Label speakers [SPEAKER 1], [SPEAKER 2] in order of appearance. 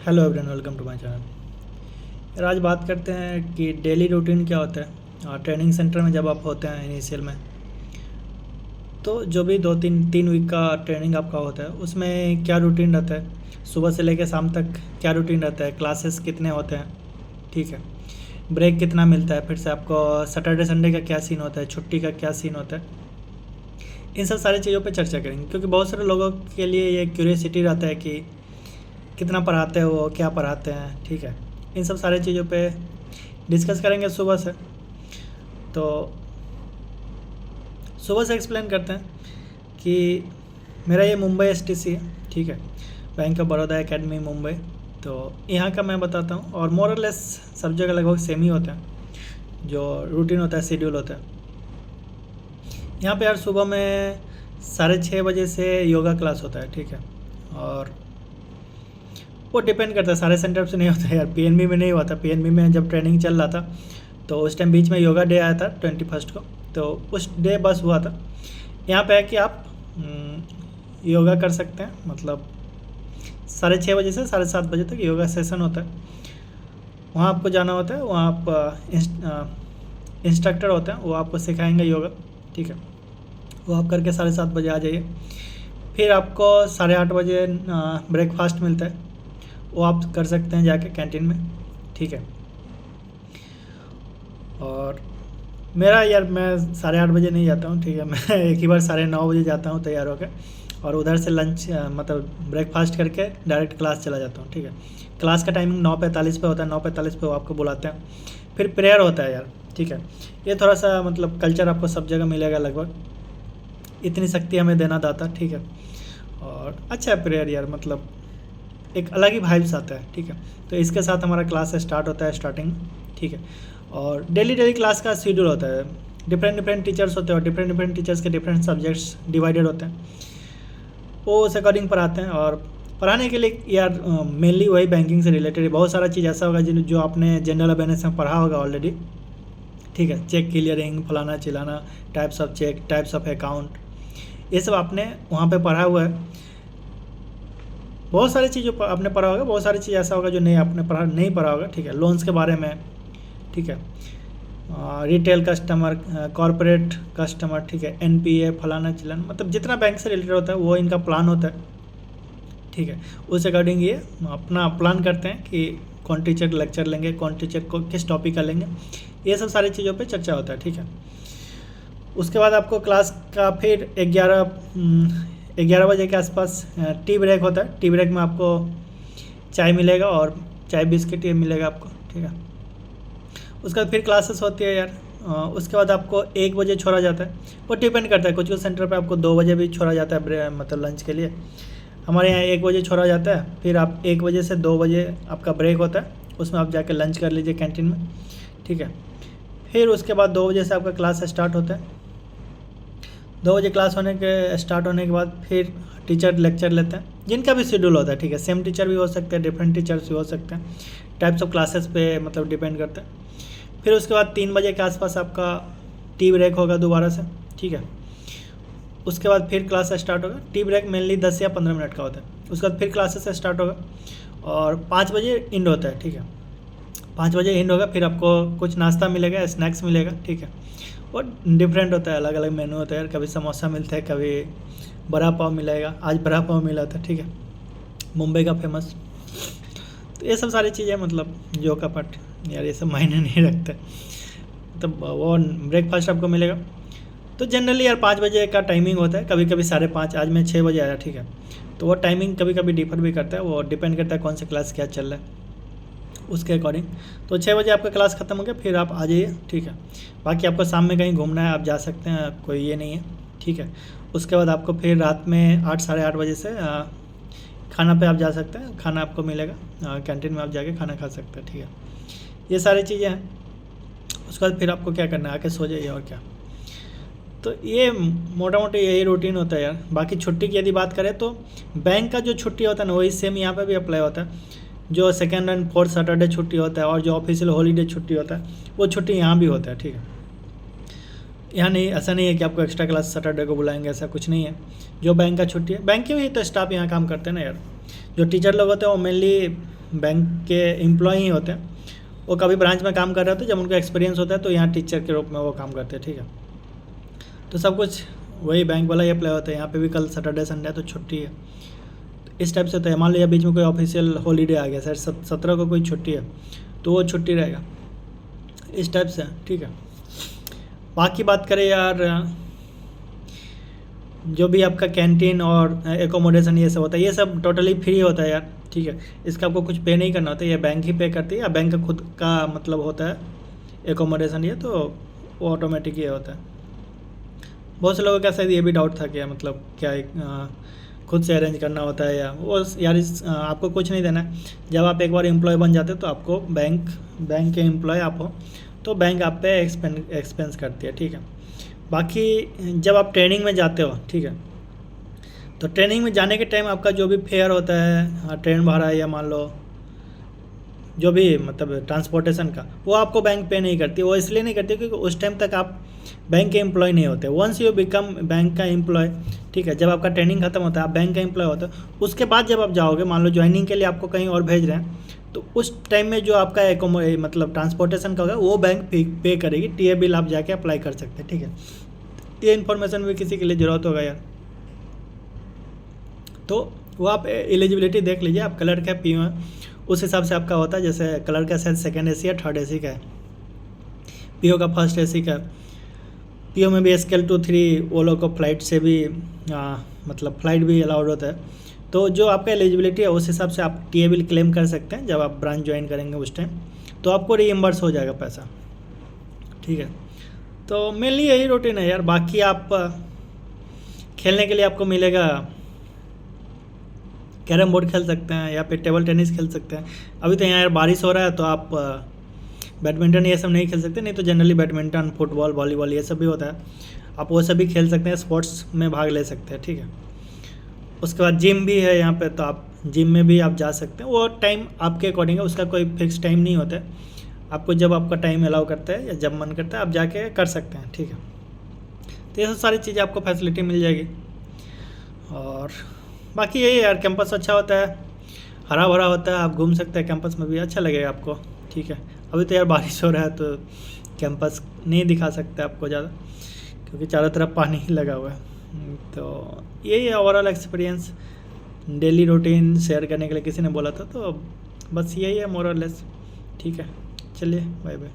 [SPEAKER 1] Hello everyone, welcome to my channel. यार आज बात करते हैं कि डेली रूटीन क्या होता है और ट्रेनिंग सेंटर में जब आप होते हैं इनिशियल में, तो जो भी 2-3 वीक का ट्रेनिंग आपका होता है उसमें क्या रूटीन रहता है, सुबह से लेकर शाम तक क्या रूटीन रहता है, क्लासेस कितने होते हैं, ठीक है, ब्रेक कितना मिलता है, फिर से आपको सैटरडे संडे का क्या सीन होता है, छुट्टी का क्या सीन होता है, इन सब सारी चीज़ों पे चर्चा करेंगे। क्योंकि बहुत सारे लोगों के लिए ये क्यूरियोसिटी रहता है कि कितना पढ़ाते हो, क्या पढ़ाते हैं, ठीक है। इन सब सारी चीज़ों पे डिस्कस करेंगे सुबह से। तो सुबह से एक्सप्लेन करते हैं कि मेरा ये मुंबई एसटीसी है, ठीक है, bank of Baroda academy Mumbai. तो यहाँ का मैं बताता हूँ और मोर और लेस सब जगह लगभग सेम ही होता है, जो रूटीन होता है, शेड्यूल होता है। यहाँ पे यार सुबह में 6:30 बजे से योगा क्लास होता है, ठीक है। और वो डिपेंड करता है, सारे सेंटर से नहीं होता है यार। पीएनबी में नहीं हुआ था, पीएनबी में जब ट्रेनिंग चल रहा था तो उस टाइम बीच में योगा डे आया था 21 को, तो उस डे बस हुआ था। यहाँ पे है कि आप योगा कर सकते हैं, मतलब 6:30 बजे से 7:30 बजे तक योगा सेशन होता है। वहाँ आपको जाना होता है, वहाँ आप इंस्ट्रक्टर होते हैं, वो आपको सिखाएंगे योगा, ठीक है। वो आप करके 7:30 बजे आ जाइए। फिर आपको 8:30 बजे ब्रेकफास्ट मिलता है, वो आप कर सकते हैं जाके कैंटीन में, ठीक है। और मेरा यार मैं 8:30 बजे नहीं जाता हूँ, ठीक है। मैं एक ही बार 9:30 बजे जाता हूँ तैयार होकर, और उधर से लंच मतलब ब्रेकफास्ट करके डायरेक्ट क्लास चला जाता हूँ, ठीक है। क्लास का टाइमिंग 9:45 पे होता है, 9:45 पे वो आपको बुलाते हैं। फिर प्रेयर होता है यार, ठीक है। ये थोड़ा सा मतलब कल्चर आपको सब जगह मिलेगा लगभग, इतनी शक्ति हमें देना दाता, ठीक है। और अच्छा है प्रेयर यार, मतलब एक अलग ही वाइब्स आता है, ठीक है। तो इसके साथ हमारा क्लास स्टार्ट होता है स्टार्टिंग, ठीक है। और डेली क्लास का शेड्यूल होता है, डिफरेंट टीचर्स होते हैं और डिफरेंट टीचर्स के डिफरेंट सब्जेक्ट्स डिवाइडेड होते हैं, वो उस अकॉर्डिंग पढ़ाते हैं। और पढ़ाने के लिए यार मेनली वही बैंकिंग से रिलेटेड है। बहुत सारा चीज़ ऐसा होगा जो आपने जनरल अवेयरनेस में पढ़ा होगा ऑलरेडी, ठीक है। चेक क्लियरिंग, फलाना चिलाना, types of check, types of account, ये सब आपने वहाँ पे पढ़ा हुआ है। बहुत सारी चीज़ आपने पढ़ा होगा, बहुत सारी चीज़ ऐसा होगा जो नहीं पढ़ा होगा, ठीक है। लोन्स के बारे में, ठीक है, रिटेल कस्टमर, कॉरपोरेट कस्टमर, ठीक है, एनपीए, फलाना चिलाना, मतलब जितना बैंक से रिलेटेड होता है वो इनका प्लान होता है, ठीक है। उस अकॉर्डिंग ये अपना प्लान करते हैं कि कौन टीचर लेक्चर लेंगे, कौन टीचर को किस टॉपिक का लेंगे, ये सब सारी चीज़ों पे चर्चा होता है, ठीक है। उसके बाद आपको क्लास का फिर 11 बजे के आसपास टी ब्रेक होता है। टी ब्रेक में आपको चाय मिलेगा और चाय बिस्किट ये मिलेगा आपको, ठीक है। उसके बाद फिर क्लासेस होती है यार। उसके बाद आपको 1 बजे छोड़ा जाता है, वो डिपेंड करता है, कुछ सेंटर पे आपको 2 बजे भी छोड़ा जाता है मतलब लंच के लिए। हमारे यहाँ 1 बजे छोड़ा जाता है, फिर आप 1 बजे से 2 बजे आपका ब्रेक होता है, उसमें आप जाके लंच कर लीजिए कैंटीन में, ठीक है। फिर उसके बाद 2 बजे से आपका क्लास स्टार्ट होता है। 2 बजे क्लास स्टार्ट होने के बाद फिर टीचर लेक्चर लेते हैं, जिनका भी शेड्यूल होता है, ठीक है। सेम टीचर भी हो सकते हैं, डिफरेंट टीचर्स भी हो सकते हैं, टाइप्स ऑफ क्लासेस पे मतलब डिपेंड करता है। फिर उसके बाद 3 बजे के आसपास आपका टी ब्रेक होगा दोबारा से, ठीक है। उसके बाद फिर क्लास स्टार्ट होगा। टी ब्रेक मेनली 10 या 15 मिनट का होता है। उसके बाद फिर क्लासेस स्टार्ट होगा और 5 बजे इंड होता है, ठीक है। 5 बजे इंड होगा, फिर आपको कुछ नाश्ता मिलेगा, स्नैक्स मिलेगा, ठीक है। और डिफरेंट होता है, अलग अलग मेनू होता है यार, कभी समोसा मिलता है, कभी बड़ा पाव मिलेगा, आज बड़ा पाव मिला था, ठीक है, मुंबई का फेमस। तो ये सब सारी चीज़ें मतलब जो का पार्ट यार, ये सब मायने नहीं रखते। तो वो ब्रेकफास्ट आपको मिलेगा। तो जनरली यार 5 बजे का टाइमिंग होता है, कभी कभी 5:30, आज मैं 6 बजे आया, ठीक है। तो वो टाइमिंग कभी कभी डिफर भी करता है, वो डिपेंड करता है कौन सा क्लास क्या चल रहा है उसके अकॉर्डिंग। तो 6 बजे आपका क्लास ख़त्म हो गया, फिर आप आ जाइए, ठीक है। बाकी आपको शाम में कहीं घूमना है आप जा सकते हैं, कोई ये नहीं है, ठीक है। उसके बाद आपको फिर रात में 8, 8:30 बजे से खाना पे आप जा सकते हैं, खाना आपको मिलेगा कैंटीन में, आप जाके खाना खा सकते हैं, ठीक है। ये सारी चीज़ें हैं। उसके बाद फिर आपको क्या करना है, आके सो जाइए और क्या। तो ये मोटा मोटी यही रूटीन होता है यार। बाकी छुट्टी की यदि बात करें तो बैंक का जो छुट्टी होता है ना, वही सेम यहाँ पे भी अप्लाई होता है। जो सेकेंड एंड फोर्थ सैटरडे छुट्टी होता है और जो ऑफिशियल हॉलीडे छुट्टी होता है, वो छुट्टी यहाँ भी होता है, ठीक है। यहाँ नहीं, ऐसा नहीं है कि आपको एक्स्ट्रा क्लास सैटरडे को बुलाएंगे, ऐसा कुछ नहीं है। जो बैंक का छुट्टी है, बैंक के भी तो स्टाफ यहाँ काम करते हैं ना यार। जो टीचर लोग होते हैं वो मेनली बैंक के एम्प्लॉय ही होते हैं, वो कभी ब्रांच में काम कर रहे होते हैं, जब उनको एक्सपीरियंस होता है तो यहाँ टीचर के रूप में वो काम करते हैं, ठीक है। तो सब कुछ वही बैंक वाला ही अप्लाई होता है। यहाँ पे भी कल सैटरडे संडे है तो छुट्टी है, इस टाइप से होता है। मान लीजिए बीच में कोई ऑफिशियल हॉलीडे आ गया, सर 17 को कोई छुट्टी है तो वो छुट्टी रहेगा, इस टाइप से, ठीक है। बाकी बात करें यार, जो भी आपका कैंटीन और एकोमोडेशन ये सब होता है, ये सब टोटली फ्री होता है यार, ठीक है। इसका आपको कुछ पे नहीं करना होता है, ये बैंक ही पे करती है, या बैंक का खुद का मतलब होता है एकोमोडेशन, ये तो वो ऑटोमेटिक ये होता है। बहुत से लोगों का शायद ये भी डाउट था कि मतलब क्या खुद से अरेंज करना होता है, या वो यार आपको कुछ नहीं देना है। जब आप एक बार एम्प्लॉय बन जाते हो तो आपको बैंक के एम्प्लॉय आप हो तो बैंक आप पे एक्सपेंस करती है, ठीक है। बाकी जब आप ट्रेनिंग में जाते हो, ठीक है, तो ट्रेनिंग में जाने के टाइम आपका जो भी फेयर होता है, ट्रेन भाड़ा या मान लो जो भी मतलब ट्रांसपोर्टेशन का, वो आपको बैंक पे नहीं करती। वो इसलिए नहीं करती क्योंकि उस टाइम तक आप बैंक के एम्प्लॉय नहीं होते। वंस यू बिकम बैंक का एम्प्लॉय, ठीक है, जब आपका ट्रेनिंग खत्म होता है आप बैंक का एम्प्लॉय होते हो, उसके बाद जब आप जाओगे, मान लो ज्वाइनिंग के लिए आपको कहीं और भेज रहे हैं, तो उस टाइम में जो आपका मतलब ट्रांसपोर्टेशन का होगा वो बैंक पे करेगी। टीए बिल आप जाके अप्लाई कर सकते हैं, ठीक है। ये इन्फॉर्मेशन भी किसी के लिए ज़रूरत होगा यार, तो वो आप एलिजिबिलिटी देख लीजिए, आप क्लर्क है, पीओ है, उस हिसाब से आपका होता है। जैसे क्लर्क का शायद सेकेंड एसी है, थर्ड एसी का है, पीओ का फर्स्ट एसी का है। पीओ में भी स्केल 2-3 वो लोग को फ्लाइट से भी मतलब फ्लाइट भी अलाउड होता है। तो जो आपका एलिजिबिलिटी है उस हिसाब से आप टीए बिल क्लेम कर सकते हैं। जब आप ब्रांच ज्वाइन करेंगे उस टाइम तो आपको रीइम्बर्स हो जाएगा पैसा, ठीक है। तो मेनली यही रूटीन है यार। बाकी आप खेलने के लिए आपको मिलेगा, कैरम बोर्ड खेल सकते हैं या फिर टेबल टेनिस खेल सकते हैं। अभी तो यहाँ यार बारिश हो रहा है तो आप बैडमिंटन ये सब नहीं खेल सकते, नहीं तो जनरली बैडमिंटन, फुटबॉल, वॉलीबॉल ये सब भी होता है, आप वो सब भी खेल सकते हैं, स्पोर्ट्स में भाग ले सकते हैं, ठीक है। उसके बाद जिम भी है यहाँ पे, तो आप जिम में भी आप जा सकते हैं। वो टाइम आपके अकॉर्डिंग है, उसका कोई फिक्स टाइम नहीं होता है, आपको जब आपका टाइम अलाउ करता है या जब मन करता है आप जाके कर सकते हैं, ठीक है। तो ये सब सारी चीज़ें आपको फैसिलिटी मिल जाएगी। और बाकी यही यार, कैंपस अच्छा होता है, हरा भरा होता है, आप घूम सकते हैं कैंपस में भी, अच्छा लगेगा आपको, ठीक है। अभी तो यार बारिश हो रहा है तो कैंपस नहीं दिखा सकते आपको ज़्यादा, क्योंकि चारों तरफ पानी ही लगा हुआ है। तो यही है overall experience, daily routine share करने के लिए किसी ने बोला था, तो बस यही है मोर और लेस, ठीक है। चलिए बाय बाय।